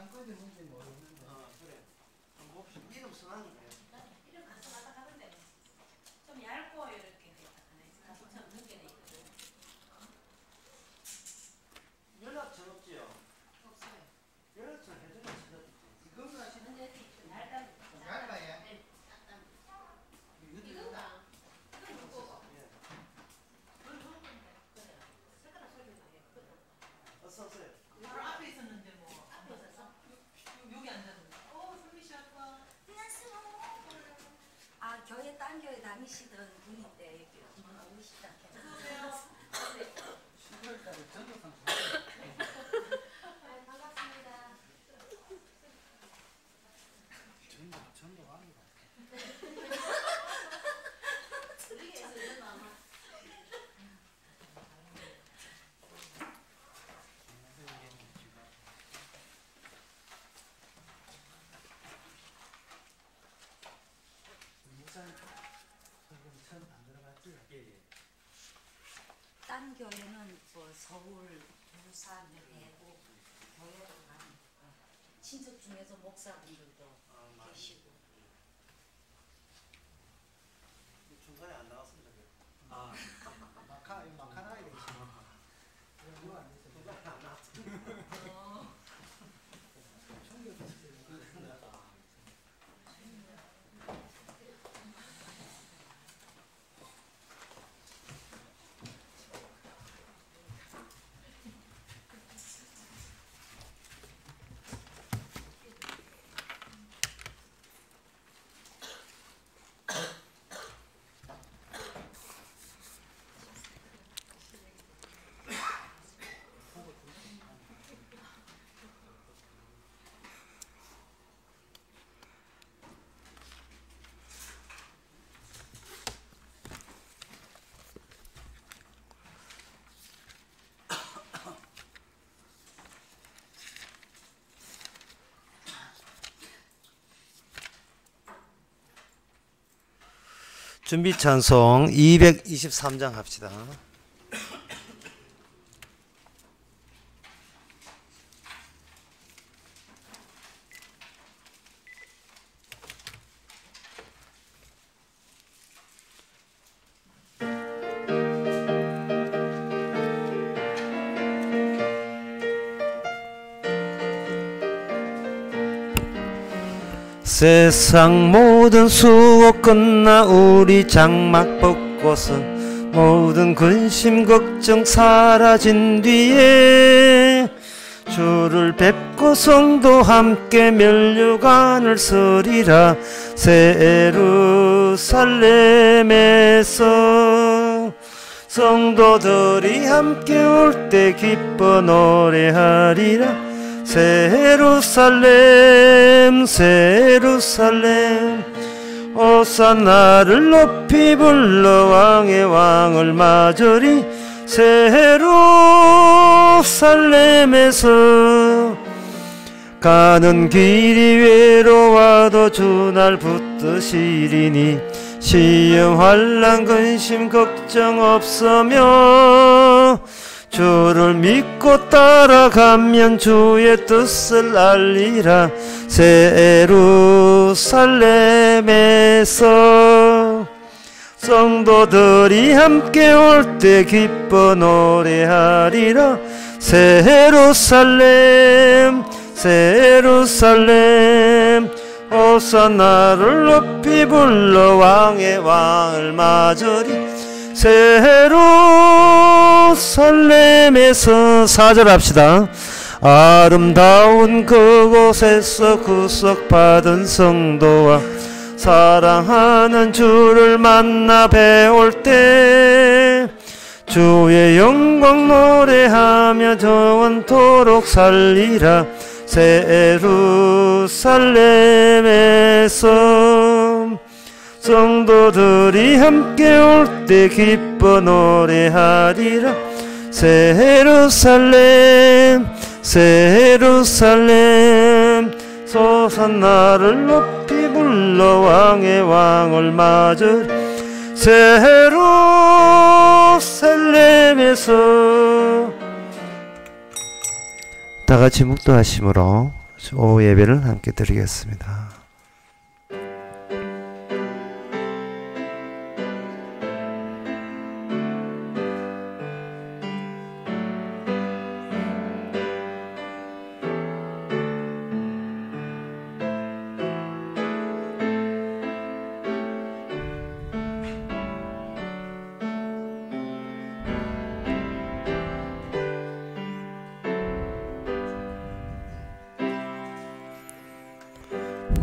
땅끝이 뭔지 모르겠는데. 그래. 한번 봅시다. 이름 써놨는 거예요. 이름 가서 왔다 가는데 좀 얇고 이렇게 가서처럼 늦게 돼 있거든. 연락처 없지요? 없어요. 연락처 해주면 찾아듣지. 이건가 싶은 근데 얇다. 얇아요? 네, 얇다. 이것도 이건가? 이건 누구고? 예. 그건 누구 건데? 그래. 색깔 소리도 예쁘다. 어서 오세요. 바로 앞에 있었는데 뭐 앞에 있었어? 여기 앉았는데 선미 씨 아까 아, 교회 딴 교회 다니시던 분인데 여기 오시다. 어서오세요. 10월달에 전도상 반갑습니다. 전도가 아니고. 우리에서 이런 아마 목사님 지금 처음 안 들어갔지? 예. 딴 교회는 뭐 서울, 부산, 대구 교회로 가는 친척 중에서 목사분들도 계시고. 중간에 안 나왔으면 좋겠다. 아, 마카나게 되시네. 이거 안 됐어. 중간에 안 나왔으면 충격했어요. 준비 찬송 223장 합시다. 세상 모든 수고 끝나 우리 장막 벚꽃은 모든 근심 걱정 사라진 뒤에 주를 뵙고 성도 함께 면류관을 서리라. 새 예루살렘에서 성도들이 함께 올 때 기뻐 노래하리라. 새 예루살렘 새 예루살렘 호산나를 높이 불러 왕의 왕을 맞으리. 새 예루살렘에서 가는 길이 외로워도 주 날 붙드시리니 시험 환난 근심 걱정 없으며 주를 믿고 따라가면 주의 뜻을 알리라. 새 예루살렘에서 성도들이 함께 올 때 기뻐 노래하리라. 새 예루살렘 새 예루살렘 호산나를 높이 불러 왕의 왕을 맞으리. 새 예루살렘에서 4절 합시다. 아름다운 그곳에서 구속받은 성도와 사랑하는 주를 만나 배울 때 주의 영광 노래하며 영원토록 살리라. 새 예루살렘에서 성도들이 함께 올 때 기뻐 노래하리라. 새 예루살렘 새 예루살렘 호산나를 높이 불러 왕의 왕을 맞으리. 새 예루살렘에서 다 같이 묵도하심으로 오후 예배를 함께 드리겠습니다.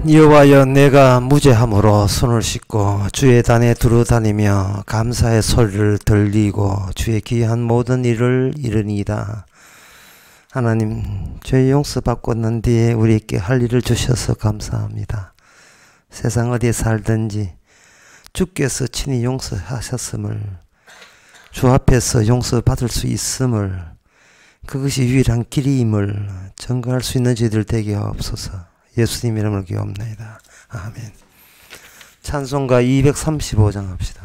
여호와여, 내가 무죄함으로 손을 씻고 주의 단에 두루다니며 감사의 소리를 들리고 주의 귀한 모든 일을 이르니이다. 하나님, 죄 용서받고 난 뒤에 우리에게 할 일을 주셔서 감사합니다. 세상 어디에 살든지 주께서 친히 용서하셨음을, 주 앞에서 용서받을 수 있음을, 그것이 유일한 길임을 증거할 수 있는 저희들 되게 하옵소서. 예수님 이름을 기옵나이다. 아멘. 찬송가 235장 합시다.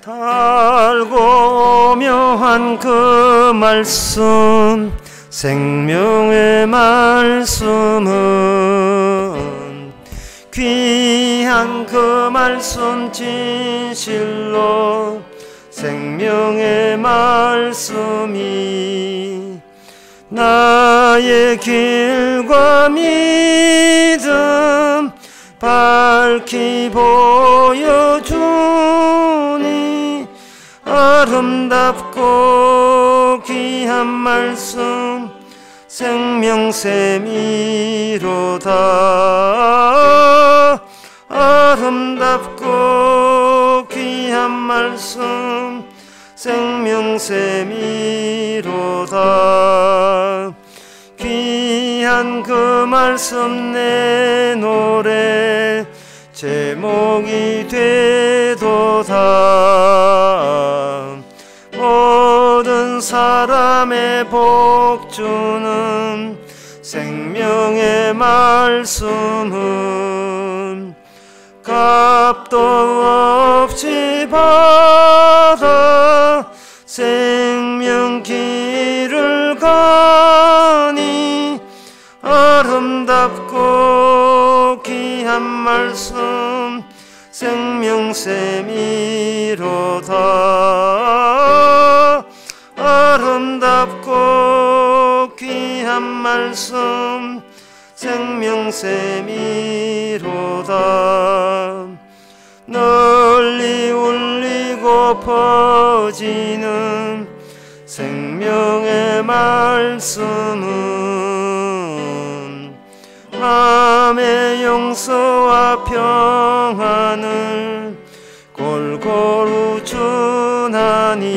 달고 묘한 그 말씀, 생명의 말씀은 귀한 그 말씀, 진실로 생명의 말씀이 나의 길과 믿음 밝히 보여주니 아름답고 귀한 말씀, 생명샘이로다. 아름답고 귀한 말씀, 생명샘이로다. 귀한 그 말씀 내 노래 제목이 되도다. 모든 사람의 복주는 생명의 말씀은 값도 없이 받아 생명 길을 가니 아름답고 귀한 말씀, 생명샘이로다. 아름답고 귀한 말씀, 생명샘이로다. 널리 울리고 퍼지는 생명의 말씀은 마음의 용서와 평안을 골고루 주나니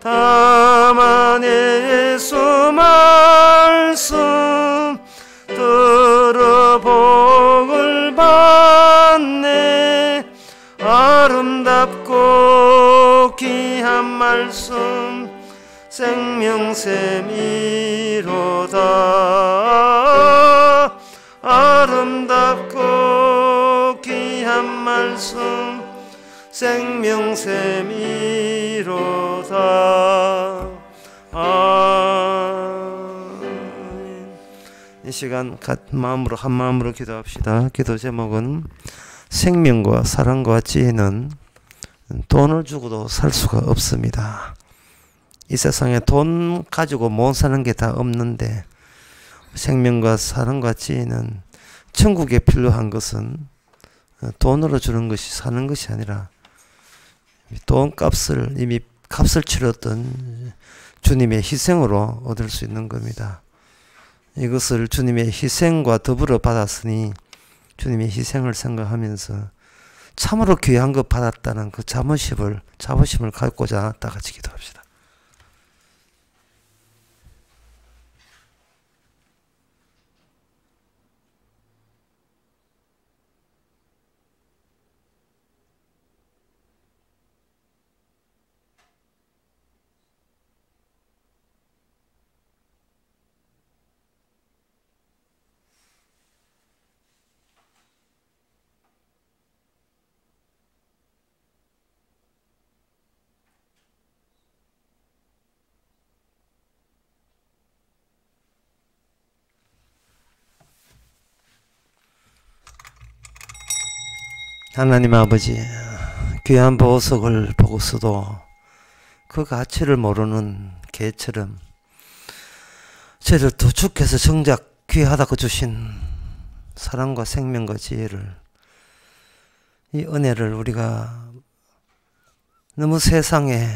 다만 예수 말씀 들어 복을 받네. 아름답고 귀한 말씀, 생명샘이로다. 아름답고 귀한 말씀, 생명샘이로다. 아멘. 이 시간 마음으로 한 마음으로 기도합시다. 기도 제목은 생명과 사랑과 지혜는 돈을 주고도 살 수가 없습니다. 이 세상에 돈 가지고 못 사는 게 다 없는데 생명과 사랑과 지혜는 천국에 필요한 것은 돈으로 주는 것이 사는 것이 아니라 돈값을 이미 값을 치렀던 주님의 희생으로 얻을 수 있는 겁니다. 이것을 주님의 희생과 더불어 받았으니 주님의 희생을 생각하면서 참으로 귀한 것 받았다는 그 자부심을 갖고자 다 같이 기도합시다. 하나님 아버지, 귀한 보석을 보고서도 그 가치를 모르는 개처럼 저희들도 주께서 정작 귀하다고 주신 사랑과 생명과 지혜를, 이 은혜를 우리가 너무 세상에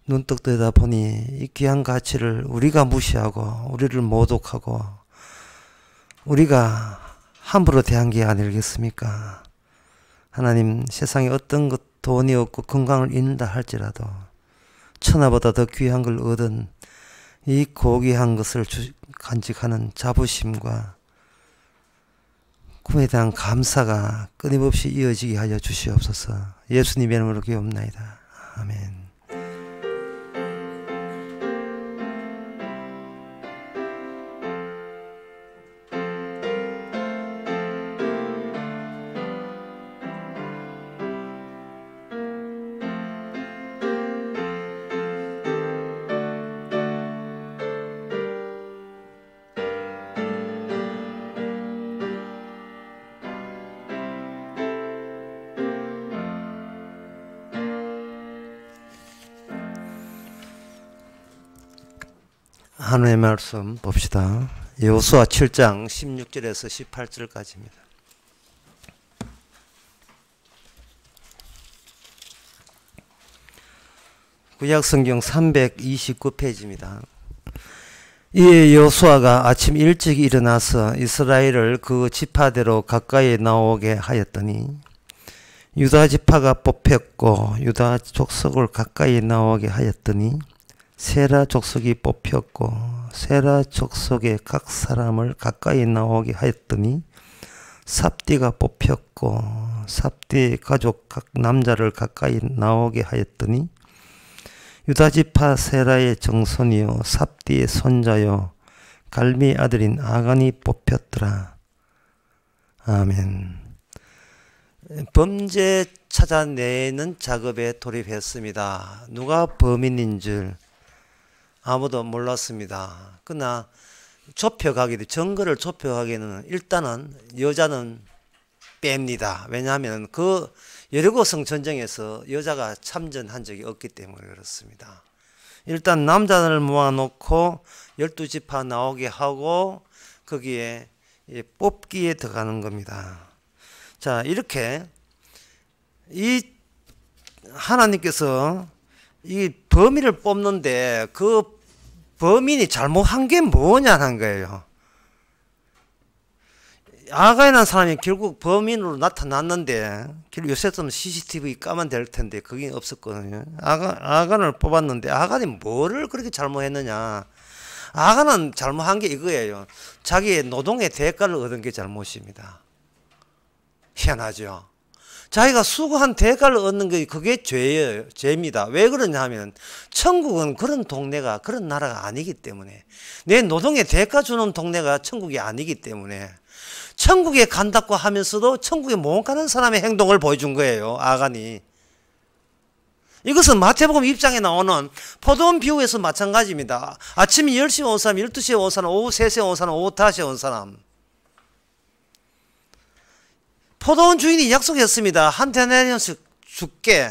눈떡 뜨다 보니 이 귀한 가치를 우리가 무시하고 우리를 모독하고 우리가 함부로 대한 게 아니겠습니까? 하나님, 세상에 어떤 것, 돈이 없고 건강을 잃는다 할지라도 천하보다 더 귀한 걸 얻은 이 고귀한 것을 간직하는 자부심과 꿈에 대한 감사가 끊임없이 이어지게 하여 주시옵소서. 예수님의 이름으로 기옵나이다. 아멘. 하나님의 말씀 봅시다. 여호수아 7장 16절에서 18절까지입니다. 구약성경 329페이지입니다. 이에 여호수아가 아침 일찍 일어나서 이스라엘을 그 지파대로 가까이 나오게 하였더니 유다 지파가 뽑혔고 유다 족속을 가까이 나오게 하였더니 세라 족속이 뽑혔고 세라 족속의 각 사람을 가까이 나오게 하였더니 삽디가 뽑혔고 삽디의 가족 각 남자를 가까이 나오게 하였더니 유다지파 세라의 정손이요 삽디의 손자요 갈미의 아들인 아간이 뽑혔더라. 아멘. 범죄 찾아내는 작업에 돌입했습니다. 누가 범인인 줄 아무도 몰랐습니다. 그러나 증거를 좁혀가기에는 일단은 여자는 뺍니다. 왜냐하면 그 여리고성 전쟁에서 여자가 참전한 적이 없기 때문에 그렇습니다. 일단 남자를 모아놓고 12지파 나오게 하고 거기에 뽑기에 들어가는 겁니다. 자, 이렇게 이 하나님께서 이 범인을 뽑는데 그 범인이 잘못한 게 뭐냐는 거예요. 아가이라는 사람이 결국 범인으로 나타났는데 요새는 CCTV 까만 될 텐데 그게 없었거든요. 아간을 뽑았는데 아간이 뭐를 그렇게 잘못했느냐. 아간은 잘못한 게 이거예요. 자기의 노동의 대가를 얻은 게 잘못입니다. 희한하죠. 자기가 수고한 대가를 얻는 게 그게 죄예요. 죄입니다. 왜 그러냐 하면 천국은 그런 동네가 그런 나라가 아니기 때문에 내 노동의 대가 주는 동네가 천국이 아니기 때문에 천국에 간다고 하면서도 천국에 못 가는 사람의 행동을 보여준 거예요. 아간이. 이것은 마태복음 입장에 나오는 포도원 비유에서 마찬가지입니다. 아침 10시에 온 사람, 12시에 온 사람, 오후 3시에 온 사람, 오후 5시에 온 사람. 포도원 주인이 약속했습니다. 한 데나리온씩 줄게.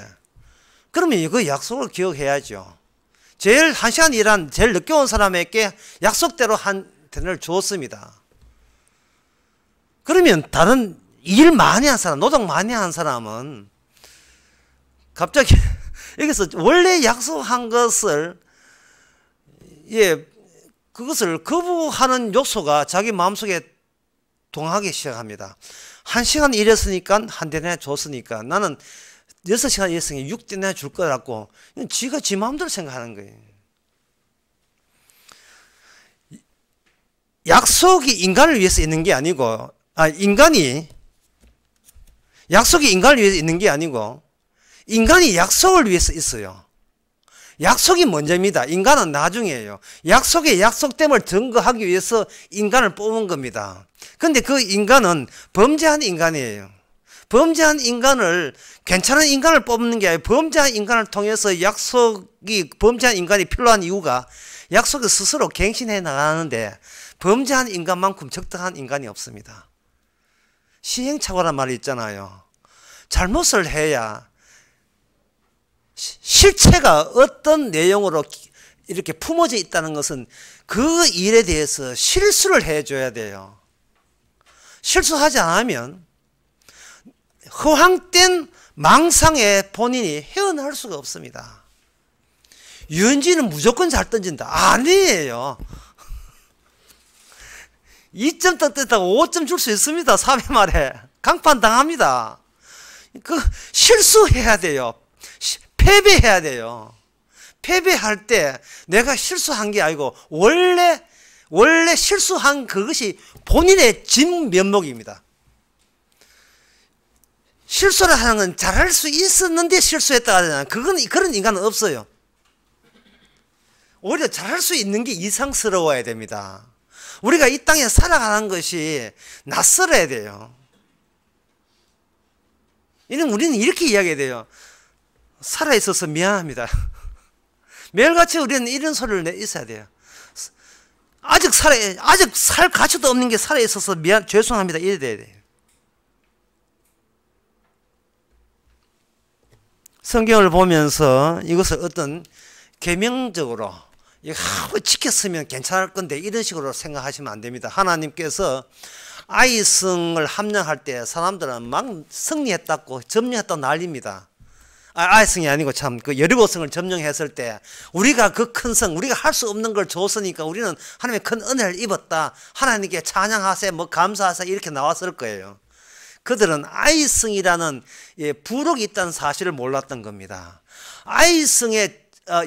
그러면 그 약속을 기억해야죠. 제일 1시간 일한 제일 늦게 온 사람에게 약속대로 한 데나리온을 주었습니다. 그러면 다른 일 많이 한 사람, 노동 많이 한 사람은 갑자기 여기서 원래 약속한 것을 그것을 거부하는 요소가 자기 마음속에 동하기 시작합니다. 1시간 일했으니까 한 대나 줬으니까 나는 6시간 일했으니까 6대나 줄 거라고 지가 지 마음대로 생각하는 거예요. 약속이 인간을 위해서 있는 게 아니고 약속이 인간을 위해서 있는 게 아니고 인간이 약속을 위해서 있어요. 약속이 먼저입니다. 인간은 나중이에요. 약속의 약속됨을 증거하기 위해서 인간을 뽑은 겁니다. 그런데 그 인간은 범죄한 인간이에요. 범죄한 인간을 괜찮은 인간을 뽑는 게 아니라 범죄한 인간을 통해서 범죄한 인간이 필요한 이유가 약속을 스스로 갱신해 나가는데 범죄한 인간만큼 적당한 인간이 없습니다. 시행착오란 말이 있잖아요. 잘못을 해야 실체가 어떤 내용으로 이렇게 품어져 있다는 것은 그 일에 대해서 실수를 해줘야 돼요. 실수하지 않으면 허황된 망상에 본인이 헤어날 수가 없습니다. 유현진은 무조건 잘 던진다. 아니에요. 2점 떴다고 5점 줄 수 있습니다. 3회 말에. 강판 당합니다. 그 실수해야 돼요. 패배해야 돼요. 패배할 때 내가 실수한 게 아니고 원래 실수한 그것이 본인의 진면목입니다. 실수를 하는 건 잘할 수 있었는데 실수했다가 하잖아요. 그런 인간은 없어요. 오히려 잘할 수 있는 게 이상스러워야 됩니다. 우리가 이 땅에 살아가는 것이 낯설어야 돼요. 우리는 이렇게 이야기해야 돼요. 살아있어서 미안합니다. 매일같이 우리는 이런 소리를 있어야 돼요. 아직 살 가치도 없는 게 살아있어서 죄송합니다. 이래야 돼요. 성경을 보면서 이것을 어떤 계명적으로 이거 하고 지켰으면 괜찮을 건데 이런 식으로 생각하시면 안 됩니다. 하나님께서 아이성을 함령할 때 사람들은 막 승리했다고 점령했다고 난립니다. 아이성이 아니고 참 그 여리고성을 점령했을 때 우리가 그 큰 성, 우리가 할 수 없는 걸 줬으니까 우리는 하나님의 큰 은혜를 입었다. 하나님께 찬양하세, 뭐 감사하세 이렇게 나왔을 거예요. 그들은 아이성이라는 부록이 있다는 사실을 몰랐던 겁니다.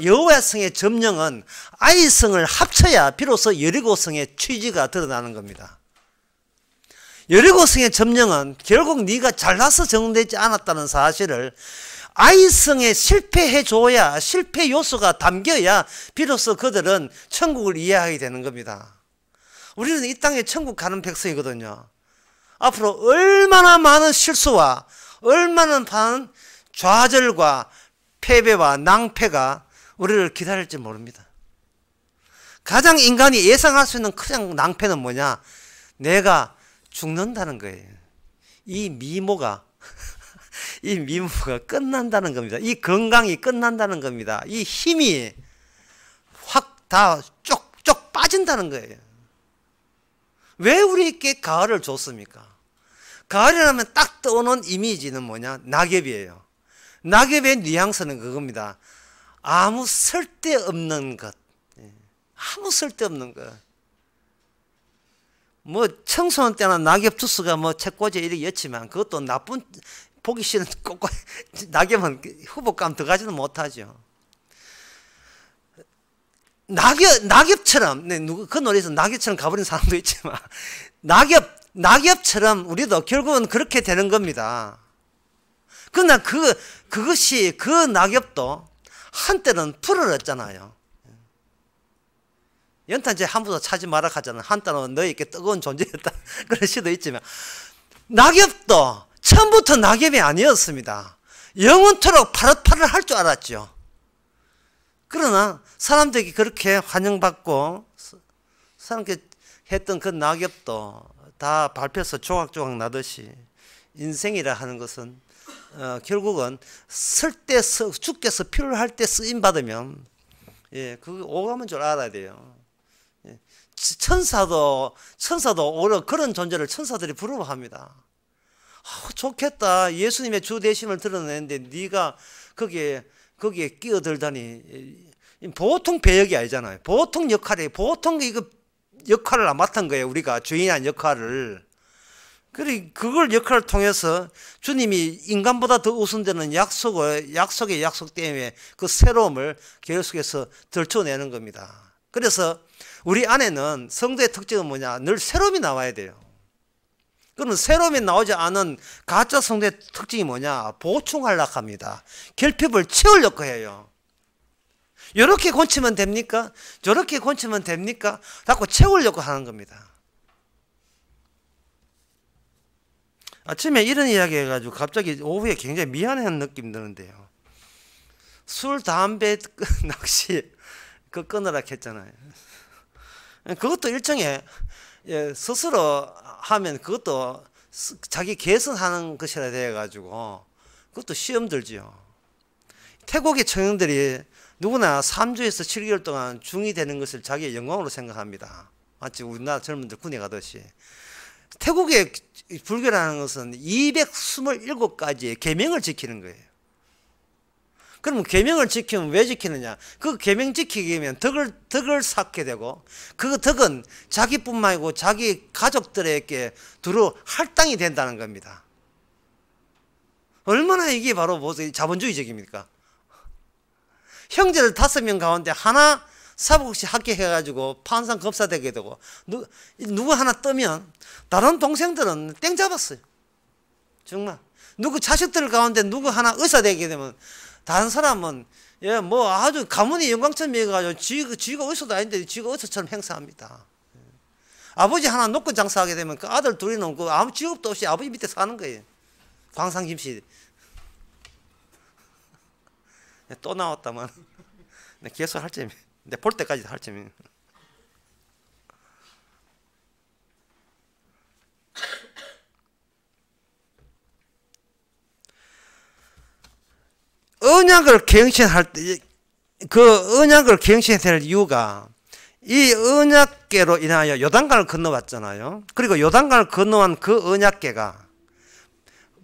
여호와의 성의 점령은 아이성을 합쳐야 비로소 여리고성의 취지가 드러나는 겁니다. 여리고성의 점령은 결국 네가 잘나서 정되지 않았다는 사실을 아이성에 실패해줘야, 실패 요소가 담겨야 비로소 그들은 천국을 이해하게 되는 겁니다. 우리는 이 땅에 천국 가는 백성이거든요. 앞으로 얼마나 많은 실수와 얼마나 많은 좌절과 패배와 낭패가 우리를 기다릴지 모릅니다. 가장 인간이 예상할 수 있는 큰 낭패는 뭐냐? 내가 죽는다는 거예요. 이 미모가 끝난다는 겁니다. 이 건강이 끝난다는 겁니다. 이 힘이 확 다 쪽쪽 빠진다는 거예요. 왜 우리에게 가을을 줬습니까? 가을이라면 딱 떠오는 이미지는 뭐냐? 낙엽이에요. 낙엽의 뉘앙스는 그겁니다. 아무 쓸데없는 것. 아무 쓸데없는 것. 뭐 청소년 때나 낙엽 투수가 뭐 책꽂이에 이렇게 였지만 그것도 나쁜 보기 싫은 낙엽은 후보감 들어가지도 못하죠. 낙엽처럼 그 노래에서 낙엽처럼 가버린 사람도 있지만 낙엽처럼 우리도 결국은 그렇게 되는 겁니다. 그러나 그것이 그 낙엽도 한때는 푸르렀잖아요. 연탄재 함부로 차지 마라 하잖아요. 한때는 너에게 뜨거운 존재였다. 그럴 수도 있지만 낙엽도 처음부터 낙엽이 아니었습니다. 영원토록 파릇파릇 할 줄 알았죠. 그러나 사람들이 그렇게 환영받고 사람께 했던 그 낙엽도 다 밟혀서 조각조각 나듯이 인생이라 하는 것은 결국은 주께서 필요할 때 쓰임받으면 그거 오감은 줄 알아야 돼요. 천사도 오히려 그런 존재를 천사들이 부러워합니다. 좋겠다. 예수님의 주 되심을 드러내는데 네가 거기에 끼어들다니. 보통 배역이 아니잖아요. 보통 역할을 맡은 거예요. 우리가 주인한 역할을. 그걸 역할을 통해서 주님이 인간보다 더 우선되는 약속의 약속 때문에 그 새로움을 계속해서 들춰내는 겁니다. 그래서 우리 안에는 성도의 특징은 뭐냐? 늘 새로움이 나와야 돼요. 그러면 새로움이 나오지 않은 가짜 성도의 특징이 뭐냐? 보충하려고 합니다. 결핍을 채우려고 해요. 이렇게 고치면 됩니까? 저렇게 고치면 됩니까? 자꾸 채우려고 하는 겁니다. 아침에 이런 이야기 해가지고 갑자기 오후에 굉장히 미안한 느낌 드는데요. 술, 담배, 낚시 그거 끊으라 했잖아요. 그것도 일종의 스스로 하면 그것도 자기 개선하는 것이라 돼가지고 그것도 시험 들지요. 태국의 청년들이 누구나 3주에서 7개월 동안 중이 되는 것을 자기의 영광으로 생각합니다. 마치 우리나라 젊은들 군에 가듯이. 태국의 불교라는 것은 227가지의 계명을 지키는 거예요. 그러면 계명을 지키면 왜 지키느냐? 그 계명 지키기 위하면 덕을 쌓게 되고 그 덕은 자기뿐만 아니고 자기 가족들에게 두루 할당이 된다는 겁니다. 얼마나 이게 바로 자본주의적입니까? 형제들 5명 가운데 하나 사복시 합격해가지고 판상 검사 되게 되고 누구 하나 뜨면 다른 동생들은 땡 잡았어요. 정말. 누구 자식들 가운데 누구 하나 의사 되게 되면 다른 사람은 뭐 아주 가문의 영광처럼 여겨가지고 지가 의사도 아닌데 지가 의사처럼 행사합니다. 아버지 하나 놓고 장사하게 되면 그 아들 둘이는 그 아무 직업도 없이 아버지 밑에 사는 거예요. 광상 김씨. 또 나왔다만. 계속 할 점이. 내 볼 때까지 할 점이. 언약을 갱신할 때, 그 언약을 갱신해야 될 이유가 이 언약궤로 인하여 요단강을 건너왔잖아요. 그리고 요단강을 건너온 그 언약궤가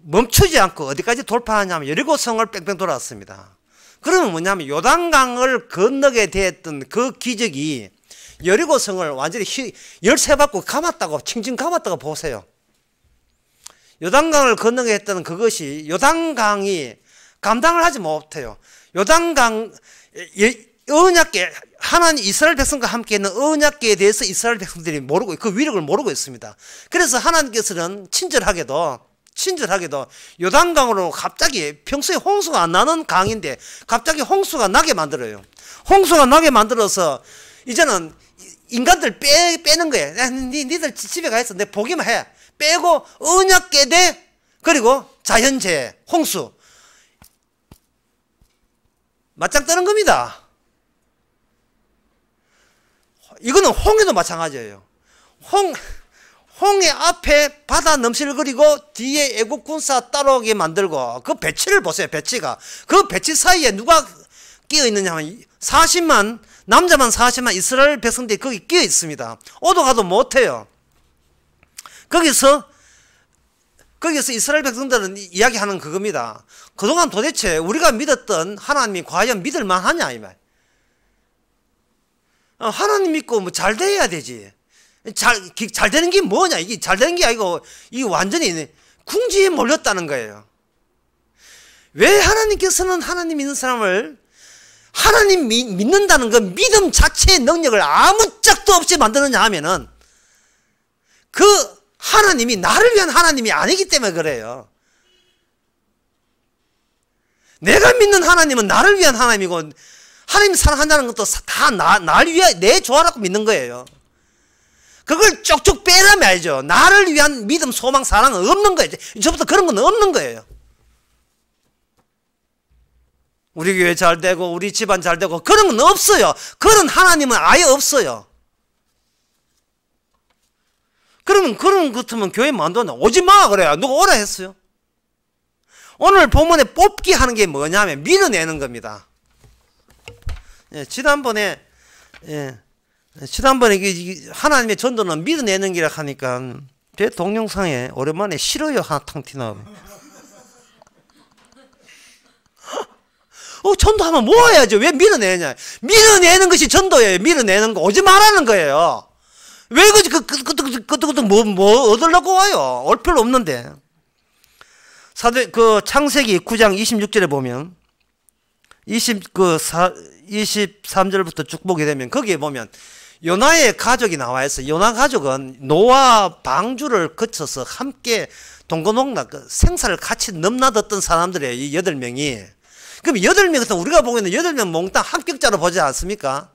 멈추지 않고 어디까지 돌파하냐면 여리고성을 뺑뺑 돌았습니다. 그러면 뭐냐면 요단강을 건너게 되었던 그 기적이 여리고성을 완전히 열쇠 받고 감았다고, 칭칭 감았다고 보세요. 요단강을 건너게 했던 그것이 요단강이 감당을 하지 못해요. 요단강 언약궤, 하나님 이스라엘 백성과 함께 있는 언약궤에 대해서 이스라엘 백성들이 모르고 그 위력을 모르고 있습니다. 그래서 하나님께서는 친절하게도 요단강으로 갑자기 평소에 홍수가 안 나는 강인데 갑자기 홍수가 나게 만들어요. 홍수가 나게 만들어서 이제는 인간들 빼는 거예요. 니들 집에 가 있어. 내 보기만 해. 빼고 언약궤 대 그리고 자연재해, 홍수. 맞짱 뜨는 겁니다. 이거는 홍해도 마찬가지예요. 홍해 앞에 바다 넘실거리고 뒤에 애국 군사 따라오게 만들고 그 배치를 보세요. 배치가. 그 배치 사이에 누가 끼어 있느냐 하면 40만, 남자만 40만 이스라엘 백성들이 거기 끼어 있습니다. 오도 가도 못해요. 거기서 이스라엘 백성들은 이야기하는 그겁니다. 그동안 도대체 우리가 믿었던 하나님이 과연 믿을만 하냐 이 말. 하나님 믿고 뭐 잘 돼야 되지. 잘 되는 게 뭐냐? 이게 잘 되는 게 아니고 이게 완전히 궁지에 몰렸다는 거예요. 왜 하나님께서는 하나님 믿는 사람을 하나님 믿는다는 그 믿음 자체의 능력을 아무짝도 없이 만드느냐 하면은 그 하나님이 나를 위한 하나님이 아니기 때문에 그래요. 내가 믿는 하나님은 나를 위한 하나님이고 하나님 사랑한다는 것도 다 날 위해 내 좋아라고 믿는 거예요. 그걸 쪽쪽 빼라면 알죠. 나를 위한 믿음, 소망, 사랑은 없는 거예요. 이제부터 그런 건 없는 거예요. 우리 교회 잘 되고 우리 집안 잘 되고 그런 건 없어요. 그런 하나님은 아예 없어요. 그러면 그런 것 같으면 교회 만들었나? 오지 마 그래요. 누가 오라 했어요? 오늘 본문에 뽑기 하는 게 뭐냐면 밀어내는 겁니다. 지난번에 하나님의 전도는 밀어내는 기라 하니까 제 동영상에 오랜만에 싫어요 하나 탕 튀나오네. 전도하면 모아야죠. 왜 밀어내냐? 밀어내는 것이 전도예요. 밀어내는 거 오지 말라는 거예요. 왜 그것도 뭐 얻으려고 와요? 올 필요 없는데. 창세기 9장 26절에 보면 23절부터 쭉 보게 되면 거기에 보면 요나의 가족이 나와 있어요. 요나 가족은 노아 방주를 거쳐서 함께 동거농락 생사를 같이 넘나뒀던 사람들이에요. 이 8명이. 그럼 8명은 우리가 보고 있는 8명 몽땅 합격자로 보지 않습니까?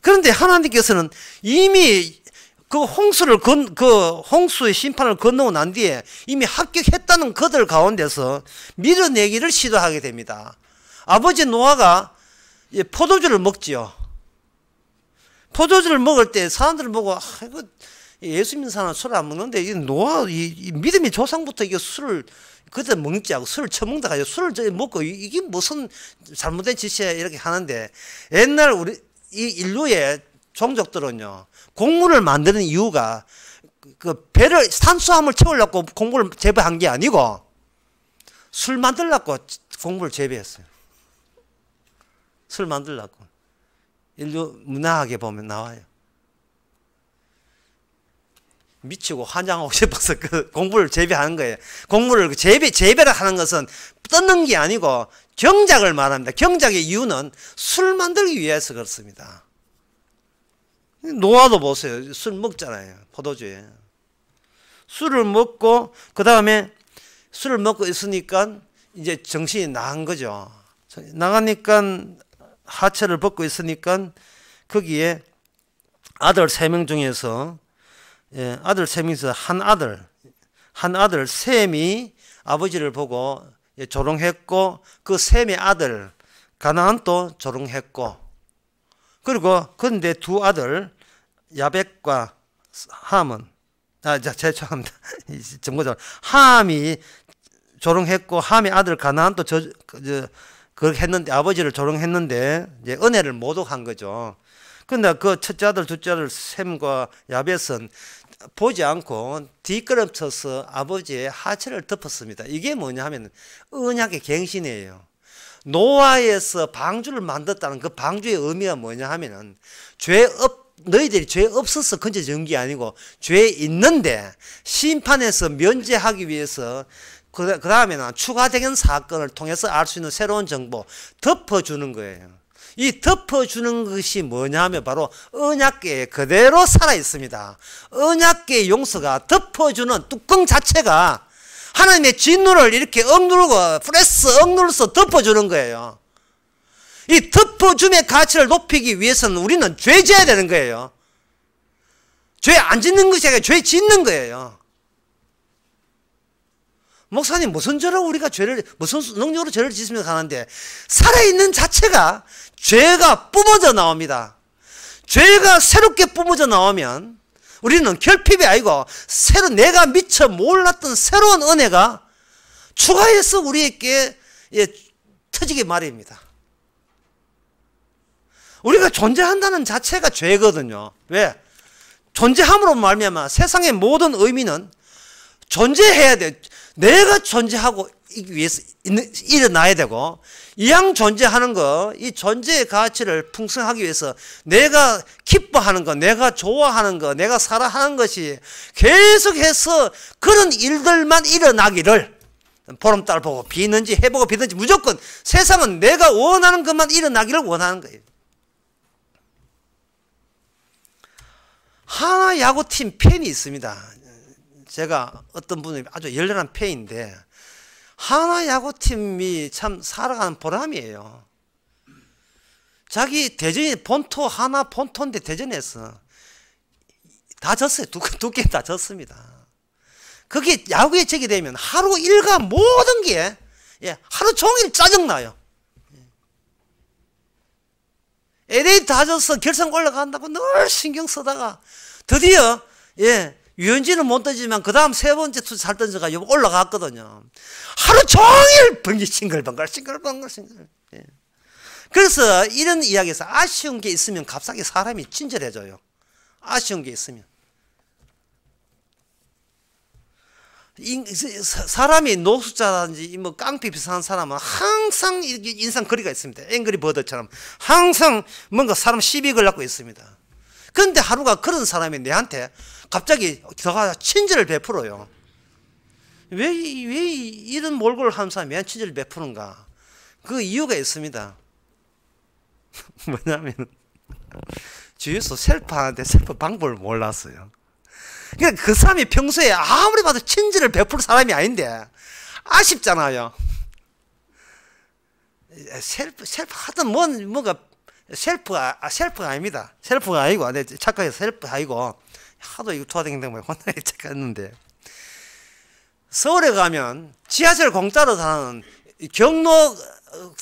그런데 하나님께서는 이미 그 홍수의 심판을 건너고 난 뒤에 이미 합격했다는 그들 가운데서 밀어내기를 시도하게 됩니다. 아버지 노아가 포도주를 먹지요. 포도주를 먹을 때 사람들을 보고 예수 믿는 사람은 술을 안 먹는데 이 노아 이 믿음의 조상부터 이게 술을 그때 먹지 않고 술을 처먹다 가지고 술을 저 먹고 이게 무슨 잘못된 짓이야 이렇게 하는데 옛날 우리 이 인류의 종족들은요 곡물을 만드는 이유가 그 배를 산수함을 채우려고 곡물을 재배한 게 아니고 술 만들려고 곡물을 재배했어요. 술 만들려고 인류 문화학에 보면 나와요. 미치고 환장하고 싶어서 그 곡물을 재배하는 거예요. 곡물을 재배를 하는 것은 뜯는 게 아니고 경작을 말합니다. 경작의 이유는 술 만들기 위해서 그렇습니다. 노아도 보세요. 술 먹잖아요. 포도주에. 술을 먹고 그 다음에 술을 먹고 있으니까 이제 정신이 나간 거죠. 나가니까 하체를 벗고 있으니까 거기에 아들 3명 중에서 아들 3명에서 한 아들 셈이 아버지를 보고 조롱했고 그 셈의 아들 가나안도 조롱했고 그리고 그런데 두 아들 야벳과 함은 죄송합니다. 정거죠. 함이 조롱했고 함의 아들 가나안도 그렇게 했는데 아버지를 조롱했는데 이제 은혜를 모독한 거죠. 근데 그 첫째 아들 둘째 아들 셈과 야벳은 보지 않고 뒷걸음쳐서 아버지의 하체를 덮었습니다. 이게 뭐냐 하면 언약의 갱신이에요. 노아에서 방주를 만들었다는 그 방주의 의미가 뭐냐 하면은 너희들이 죄 없어서 건져진 게 아니고 죄 있는데 심판에서 면제하기 위해서 그 다음에는 추가적인 사건을 통해서 알 수 있는 새로운 정보 덮어주는 거예요. 이 덮어주는 것이 뭐냐 하면 바로 언약궤에 그대로 살아있습니다. 언약궤의 용서가 덮어주는 뚜껑 자체가 하나님의 진노를 이렇게 억누르고 억눌러서 덮어주는 거예요. 이 덮어줌의 가치를 높이기 위해서는 우리는 죄 지어야 되는 거예요. 죄 안 짓는 것이 아니라 죄 짓는 거예요. 목사님 무슨 죄로 우리가 무슨 능력으로 죄를 짓으면 하는데 살아있는 자체가 죄가 뿜어져 나옵니다. 죄가 새롭게 뿜어져 나오면 우리는 결핍이 아니고 내가 미처 몰랐던 새로운 은혜가 추가해서 우리에게 터지게 말입니다. 우리가 존재한다는 자체가 죄거든요. 왜? 존재함으로 말미암아 세상의 모든 의미는 존재해야 돼. 내가 존재하고 위해서 일어나야 되고 이왕 존재하는 거, 이 존재의 가치를 풍성하기 위해서 내가 기뻐하는 거, 내가 좋아하는 거, 내가 사랑하는 것이 계속해서 그런 일들만 일어나기를 보름달 보고 비는지 해보고 비는지 무조건 세상은 내가 원하는 것만 일어나기를 원하는 거예요. 하나 야구팀 팬이 있습니다. 제가 어떤 분이 아주 열렬한 팬인데 하나 야구팀이 참 살아가는 보람이에요. 자기 대전이 하나 본토인데 대전에서 다 졌어요. 두 게임 다 졌습니다. 그게 야구에 적이 되면 하루 일과 모든 게 하루 종일 짜증나요. LA 다 져서 결승 올라간다고 늘 신경 쓰다가 드디어 유현진은 못 던지지만 그 다음 세 번째 투수 잘 던져가지고 올라갔거든요. 하루 종일 번개 싱글벙글. 그래서 이런 이야기에서 아쉬운 게 있으면 갑자기 사람이 친절해져요. 아쉬운 게 있으면. 사람이 노숙자라든지 뭐 깡패 비슷한 사람은 항상 이렇게 인상 거리가 있습니다. 앵그리 버드처럼 항상 뭔가 사람 시비 걸갖고 있습니다. 그런데 하루가 그런 사람이 내한테 갑자기 더 친절을 베풀어요. 왜 이런 몰골을 하는 사람이 왜 친절을 베푸는가? 그 이유가 있습니다. 뭐냐면 주위에서 셀프하는데 셀프 방법을 몰랐어요. 그러니까 그 사람이 평소에 아무리 봐도 친절을 베풀 사람이 아닌데 아쉽잖아요. 셀프 하든 뭔가 셀프가 아닙니다. 셀프가 아니고 착각해서 셀프 아니고 하도 이거 도와다니는 거 혼나게 착각했는데 서울에 가면 지하철 공짜로 사는 경로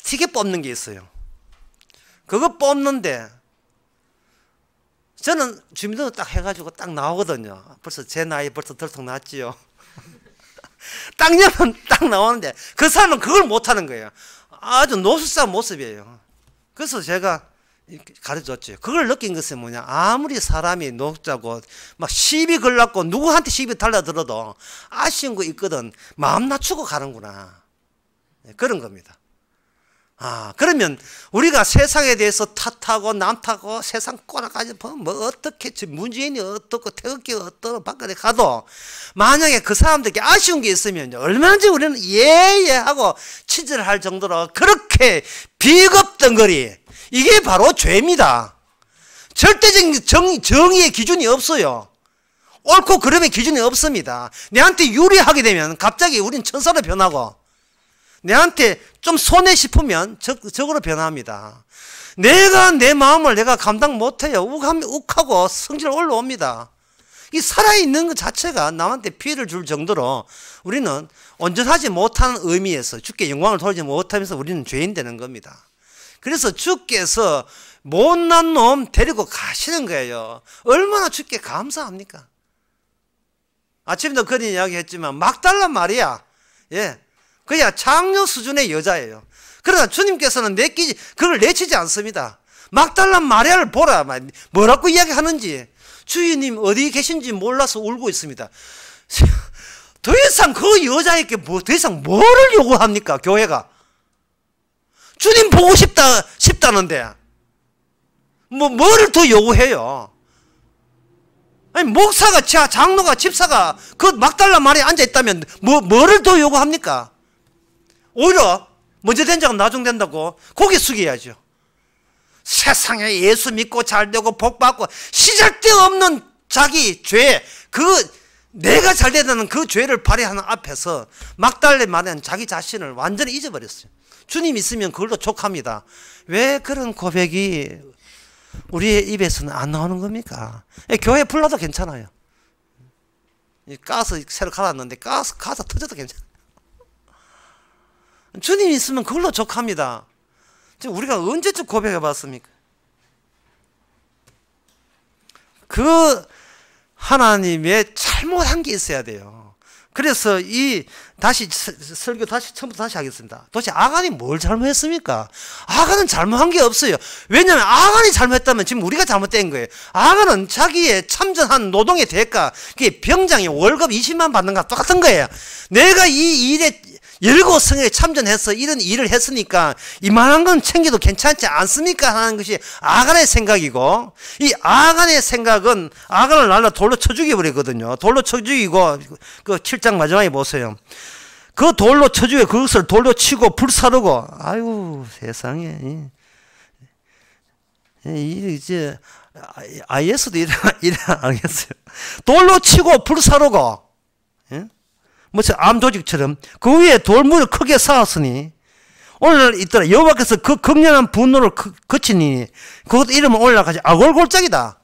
티켓 뽑는 게 있어요. 그거 뽑는데 저는 주민등록 딱 해가지고 딱 나오거든요. 벌써 제 나이 벌써 덜컥 났지요. 딱 열면 딱 나오는데 그 사람은 그걸 못하는 거예요. 아주 노숙자 모습이에요. 그래서 제가 가르쳐줬죠. 그걸 느낀 것은 뭐냐, 아무리 사람이 노숙자고 막 시비 걸렸고 누구한테 시비 달라들어도 아쉬운 거 있거든 마음 낮추고 가는구나, 그런 겁니다. 그러면 우리가 세상에 대해서 탓하고 남탓하고 세상 꼬라가지 뭐 어떻게 문재인이 어떻고 태극기가 어떻고 바깥에 가도 만약에 그 사람들에게 아쉬운 게 있으면 얼마든지 우리는 예예 하고 친절할 정도로 그렇게 비겁덩거리, 이게 바로 죄입니다. 절대적인 정의의 기준이 없어요. 옳고 그름의 기준이 없습니다. 내한테 유리하게 되면 갑자기 우린 천사로 변하고, 내한테 좀 손해 싶으면 적으로 변합니다. 내가 내 마음을 내가 감당 못해요. 욱하고 성질 올라옵니다. 이 살아있는 것 자체가 남한테 피해를 줄 정도로 우리는 온전하지 못한 의미에서 주께 영광을 돌리지 못하면서 우리는 죄인 되는 겁니다. 그래서 주께서 못난 놈 데리고 가시는 거예요. 얼마나 주께 감사합니까? 아침에도 그런 이야기 했지만 막달라 말이야. 예. 그냥 장녀 수준의 여자예요. 그러나 주님께서는 그걸 내치지 않습니다. 막달라 마리아를 보라. 뭐라고 이야기하는지, 주인님 어디 계신지 몰라서 울고 있습니다. 더 이상 그 여자에게 더 이상 뭐를 요구합니까? 교회가 주님 보고 싶다는데 뭐를 더 요구해요? 아니, 목사가, 장로가, 집사가 그 막달라 마리아에 앉아있다면 뭐를 더 요구합니까? 오히려 먼저 된 자가 나중 된다고 고개 숙여야죠. 세상에 예수 믿고 잘되고 복받고 시잘데없는 자기 죄, 내가 잘되다는 그 죄를 발휘하는 앞에서 막달라 마리아는 자기 자신을 완전히 잊어버렸어요. 주님 있으면 그걸로 족합니다. 왜 그런 고백이 우리의 입에서는 안 나오는 겁니까? 교회 불러도 괜찮아요. 가스 새로 갈았는데 가스 터져도 괜찮아요. 주님 있으면 그걸로 족합니다. 우리가 언제쯤 고백해 봤습니까? 그 하나님의 잘못한 게 있어야 돼요. 그래서 설교 처음부터 다시 하겠습니다. 도대체 아간이 뭘 잘못했습니까? 아간은 잘못한 게 없어요. 왜냐하면 아간이 잘못했다면 지금 우리가 잘못된 거예요. 아간은 자기의 참전한 노동의 대가, 그게 병장이 월급 20만 받는 거랑 똑같은 거예요. 내가 이 일에 열고성에 참전해서 이런 일을 했으니까 이만한 건 챙겨도 괜찮지 않습니까? 하는 것이 아간의 생각이고, 이 아간의 생각은 아간을 날라 돌로 쳐 죽여버리거든요. 돌로 쳐 죽이고, 그 7장 마지막에 보세요. 그 돌로 쳐 죽여 그것을 돌로 치고 불사르고, 아유 세상에, 이제 IS도 이래 알겠어요. 돌로 치고 불사르고, 암 조직처럼 그 위에 돌무를 크게 쌓았으니 오늘 있더라 여호와께서 그 극렬한 분노를 그치니 그것 이름은 올라가지 아골골짜기다.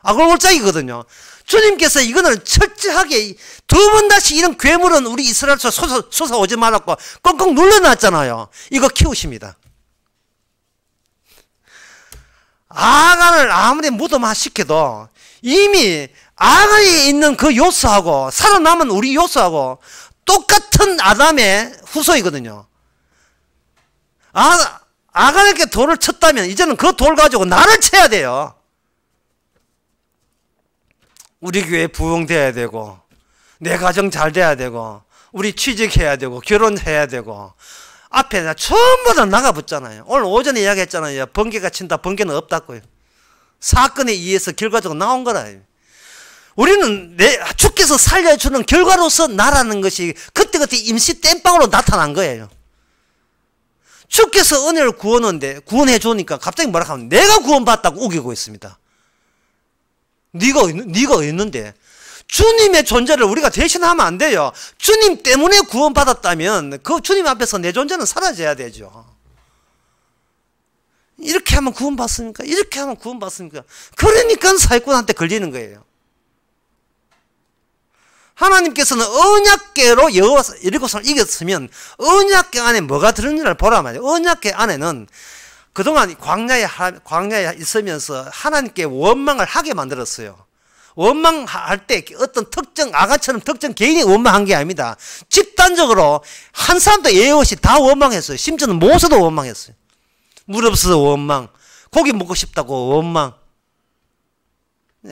아골골짜기거든요. 주님께서 이거는 철저하게 두 번 다시 이런 괴물은 우리 이스라엘에서 솟아오지 말았고 꽁꽁 눌러놨잖아요. 이거 키우십니다. 아간을 아무리 무덤화 시켜도 이미 아간에 있는 그 요소하고 살아남은 우리 요소하고 똑같은 아담의 후손이거든요. 아간에게 돌을 쳤다면 이제는 그 돌 가지고 나를 쳐야 돼요. 우리 교회 부흥돼야 되고, 내 가정 잘 돼야 되고, 우리 취직해야 되고, 결혼해야 되고, 앞에 나 전부 다 나가붙잖아요. 오늘 오전에 이야기했잖아요. 번개가 친다. 번개는 없다고요. 사건에 의해서 결과적으로 나온 거라요. 우리는 주께서 살려주는 결과로서 나라는 것이 그때그때 임시 땜빵으로 나타난 거예요. 주께서 은혜를 구원해 주니까 갑자기 뭐라 하면 내가 구원받았다고 우기고 있습니다. 네가 있는데 주님의 존재를 우리가 대신하면 안 돼요. 주님 때문에 구원받았다면 그 주님 앞에서 내 존재는 사라져야 되죠. 이렇게 하면 구원받습니까? 이렇게 하면 구원받습니까? 그러니까 사기꾼한테 걸리는 거예요. 하나님께서는 언약궤로 여리고성을 이겼으면 언약궤 안에 뭐가 들었는지를 보라 말이에요. 언약궤 안에는 그동안 광야에 있으면서 하나님께 원망을 하게 만들었어요. 원망할 때 어떤 특정 아간처럼 특정 개인이 원망한 게 아닙니다. 집단적으로 한 사람도 예외 없이 다 원망했어요. 심지어는 모세도 원망했어요. 물 없어서 원망, 고기 먹고 싶다고 원망.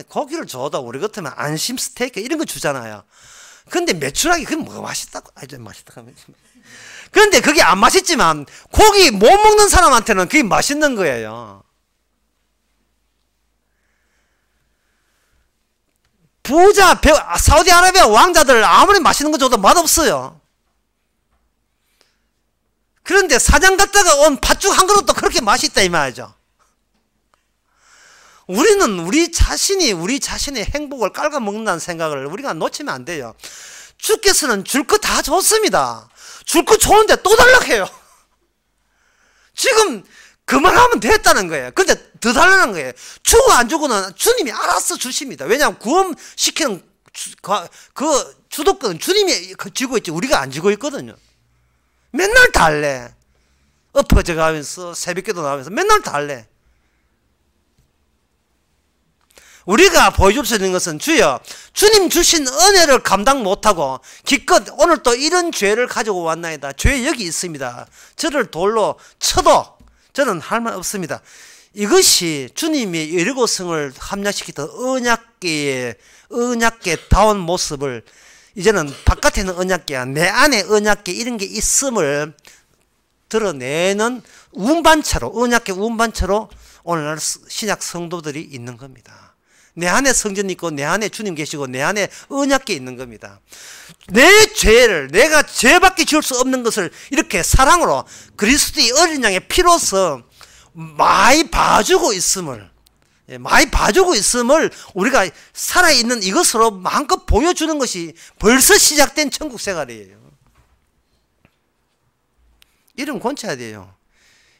고기를 줘도 우리 같으면 안심 스테이크 이런 거 주잖아요. 근데 메추라기 그게 뭐가 맛있다고? 아, 좀 맛있다 하면. 그런데 그게 안 맛있지만 고기 못 먹는 사람한테는 그게 맛있는 거예요. 부자, 사우디아라비아 왕자들 아무리 맛있는 거 줘도 맛없어요. 그런데 사장 갔다가 온 팥죽 한 그릇도 그렇게 맛있다 이 말이죠. 우리는 우리 자신의 행복을 깔아먹는다는 생각을 우리가 놓치면 안 돼요. 주께서는 줄 거 다 줬습니다. 줄 거 좋은데 또 달라고 해요. 지금 그만하면 됐다는 거예요. 근데 더 달라는 거예요. 주고 안 주고는 주님이 알아서 주십니다. 왜냐하면 구원시키는 그 주도권은 주님이 쥐고 있지 우리가 안 쥐고 있거든요. 맨날 달래. 엎어져 가면서 새벽기도 나오면서 맨날 달래. 우리가 보여줄 수 있는 것은 주여 주님 주신 은혜를 감당 못하고 기껏 오늘 또 이런 죄를 가지고 왔나이다. 죄 여기 있습니다. 저를 돌로 쳐도 저는 할 말 없습니다. 이것이 주님이 여리고성을 합리화시키던 언약궤다운 모습을 이제는 바깥에는 언약궤야 내 안에 언약궤 이런 게 있음을 드러내는 운반차로 언약궤 운반차로 오늘날 신약 성도들이 있는 겁니다. 내 안에 성전이 있고 내 안에 주님 계시고 내 안에 언약궤 있는 겁니다. 내 죄를 내가 죄밖에 지을 수 없는 것을 이렇게 사랑으로 그리스도의 어린 양의 피로서 많이 봐주고 있음을 우리가 살아있는 이것으로 마음껏 보여주는 것이 벌써 시작된 천국 생활이에요. 이름 권쳐야 돼요.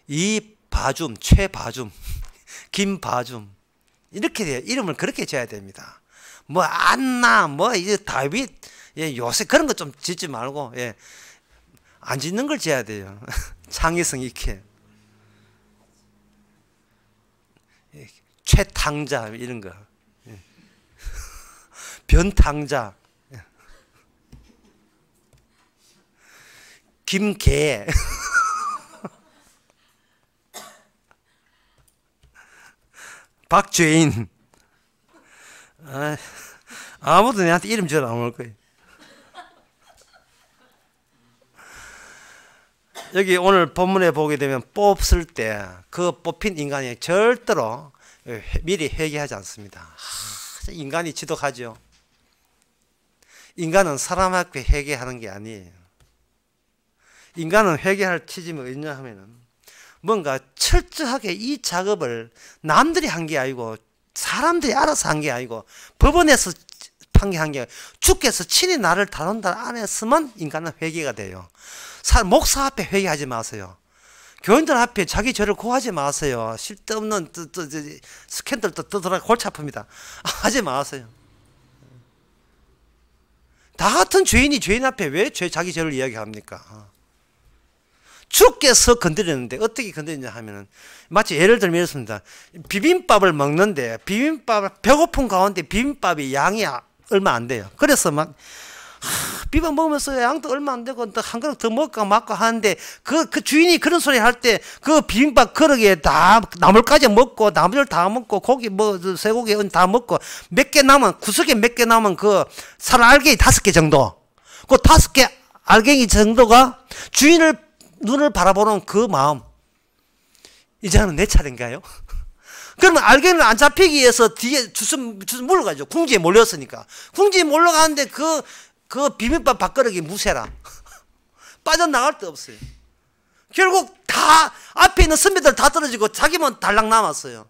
이바줌, 최바줌, 김바줌 이렇게 돼요. 이름을 그렇게 지어야 됩니다. 뭐 안나, 뭐 이제 다윗, 예, 요새 그런 거 좀 짓지 말고 예, 안 짓는 걸 지어야 돼요. 창의성 있게. 예, 최탕자 이런 거. 예. 변탕자. 예. 김개. 박죄인. 아무도 내한테 이름 지어 안 올 거예요. 여기 오늘 본문에 보게 되면 뽑을 때 그 뽑힌 인간이 절대로 미리 회개하지 않습니다. 인간이 지독하죠. 인간은 사람 앞에 회개하는 게 아니에요. 인간은 회개할 취지가 뭐냐 하면은 뭔가 철저하게 이 작업을 남들이 한 게 아니고 사람들이 알아서 한 게 아니고 법원에서 판결한 게 아니고 주께서 친히 나를 다룬다 안에서만 인간은 회개가 돼요. 목사 앞에 회개하지 마세요. 교인들 앞에 자기 죄를 고하지 마세요. 쓸데없는 스캔들도 떠들어 골치 아픕니다. 하지 마세요. 다 같은 죄인이 죄인 앞에 왜 자기 죄를 이야기합니까? 주께서 건드렸는데 어떻게 건드렸냐 하면은 마치 예를 들면 이렇습니다. 비빔밥을 먹는데 배고픈 가운데 비빔밥이 양이 얼마 안 돼요. 그래서 막 비빔밥 먹으면서 양도 얼마 안 되고 한 그릇 더 먹을까 말까 하는데 그 주인이 그런 소리 할 때 그 비빔밥 그릇에 다 나물까지 먹고 나물을 다 먹고 고기 뭐 쇠고기 다 먹고 몇 개 남은 구석에 몇 개 남은 그 살알갱이 5개 정도 그 5개 알갱이 정도가 주인을 눈을 바라보는 그 마음 이제는 내 차례인가요? 그러면 알갱이를 안 잡히기 위해서 뒤에 주섬 물러가죠. 궁지에 몰렸으니까. 궁지에 몰려가는데 그 비빔밥 밥그릇이 무쇠라. 빠져나갈 데 없어요. 결국 다 앞에 있는 선배들 다 떨어지고 자기만 달랑 남았어요.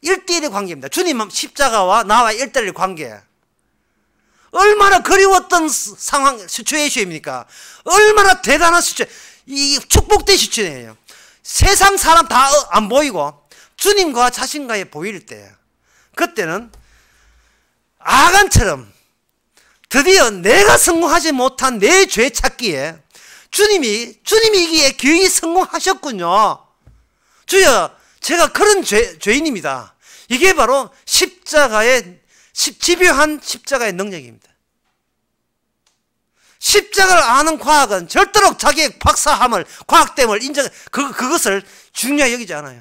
1대1의 관계입니다. 주님 십자가와 나와 1대1의 관계. 얼마나 그리웠던 상황, 시츄에이션입니까? 얼마나 대단한 이 축복된 시츄에이션이에요. 세상 사람 다 안 보이고 주님과 자신과의 보일 때 그때는 아간처럼 드디어 내가 성공하지 못한 내 죄 찾기에 주님이 이기에 기획이 성공하셨군요. 주여, 제가 그런 죄인입니다. 이게 바로 집요한 십자가의 능력입니다. 십자가를 아는 과학은 절대로 자기의 박사함을, 과학됨을 그것을 중요하게 여기지 않아요.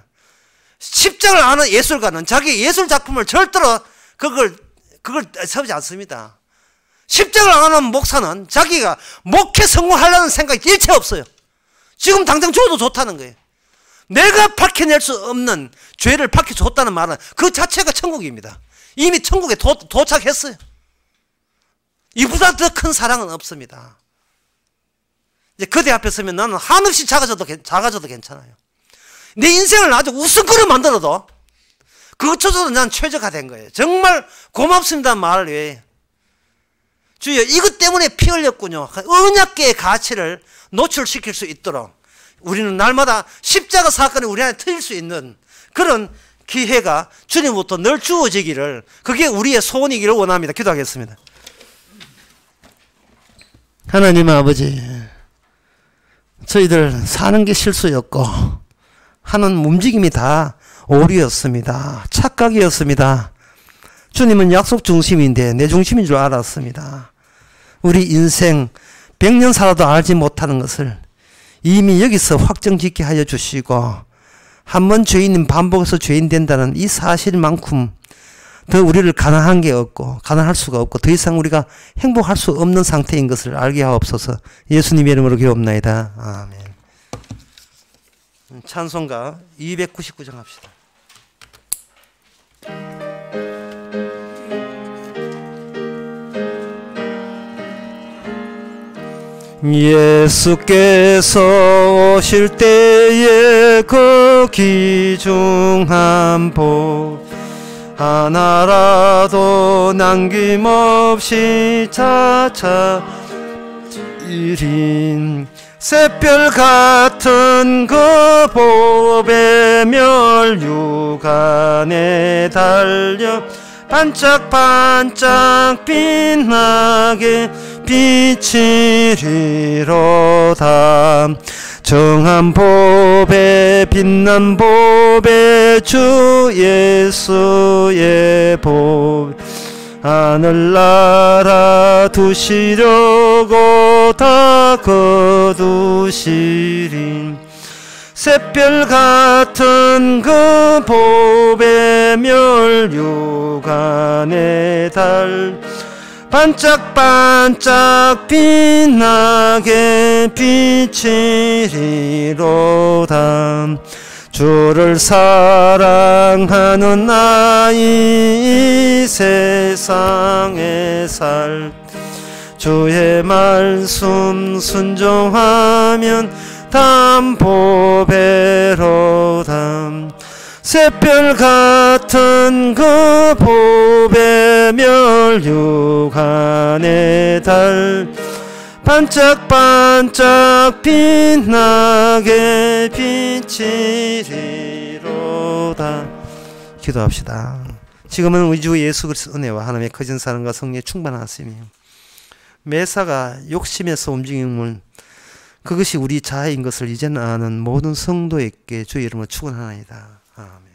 십자가를 아는 예술가는 자기의 예술 작품을 절대로 그걸 세우지 않습니다. 십자가를 아는 목사는 자기가 목회 성공하려는 생각이 일체 없어요. 지금 당장 죽어도 좋다는 거예요. 내가 밝혀낼 수 없는 죄를 밝혀줬다는 말은 그 자체가 천국입니다. 이미 천국에 도착했어요. 이보다 더 큰 사랑은 없습니다. 이제 그대 앞에 서면 나는 한없이 작아져도 괜찮아요. 내 인생을 아주 우스꽝으로 만들어도 그것조차도 난 최적화된 거예요. 정말 고맙습니다 말 외에. 주여, 이것 때문에 피 흘렸군요. 언약계의 가치를 노출시킬 수 있도록 우리는 날마다 십자가 사건이 우리 안에 터질 수 있는 그런 기회가 주님부터 늘 주어지기를, 그게 우리의 소원이기를 원합니다. 기도하겠습니다. 하나님 아버지, 저희들 사는 게 실수였고 하는 움직임이 다 오류였습니다. 착각이었습니다. 주님은 약속 중심인데 내 중심인 줄 알았습니다. 우리 인생 100년 살아도 알지 못하는 것을 이미 여기서 확정짓게 하여 주시고, 한번 죄인은 반복해서 죄인 된다는 이 사실만큼 더 우리를 가난한 게 없고 가난할 수가 없고 더 이상 우리가 행복할 수 없는 상태인 것을 알게 하옵소서. 예수님의 이름으로 기도옵나이다. 아멘. 찬송가 299장 합시다. 예수께서 오실 때에 그 귀중한 복 하나라도 남김없이 찾아이린 샛별 같은 그 보배 멸류관에 달려 반짝반짝 빛나게 비치리로다. 정한 보배 빛난 보배 주 예수의 보배 하늘나라 두시려고 다 거두시리. 샛별 같은 그 보배 멸류관에 달 반짝반짝 빛나게 비치리로다. 주를 사랑하는 나이 이 세상에 살 주의 말씀 순종하면 담보배로다. 샛별 같은 그 보배 멸류관에 달 반짝반짝 빛나게 비치리로다. 기도합시다. 지금은 우리 주 예수 그리스도 은혜와 하나님의 커진 사랑과 성령의 충만하심이 매사가 욕심에서 움직임을 그것이 우리 자아인 것을 이제는 아는 모든 성도에게 주의 이름으로 축원하나이다. 아멘.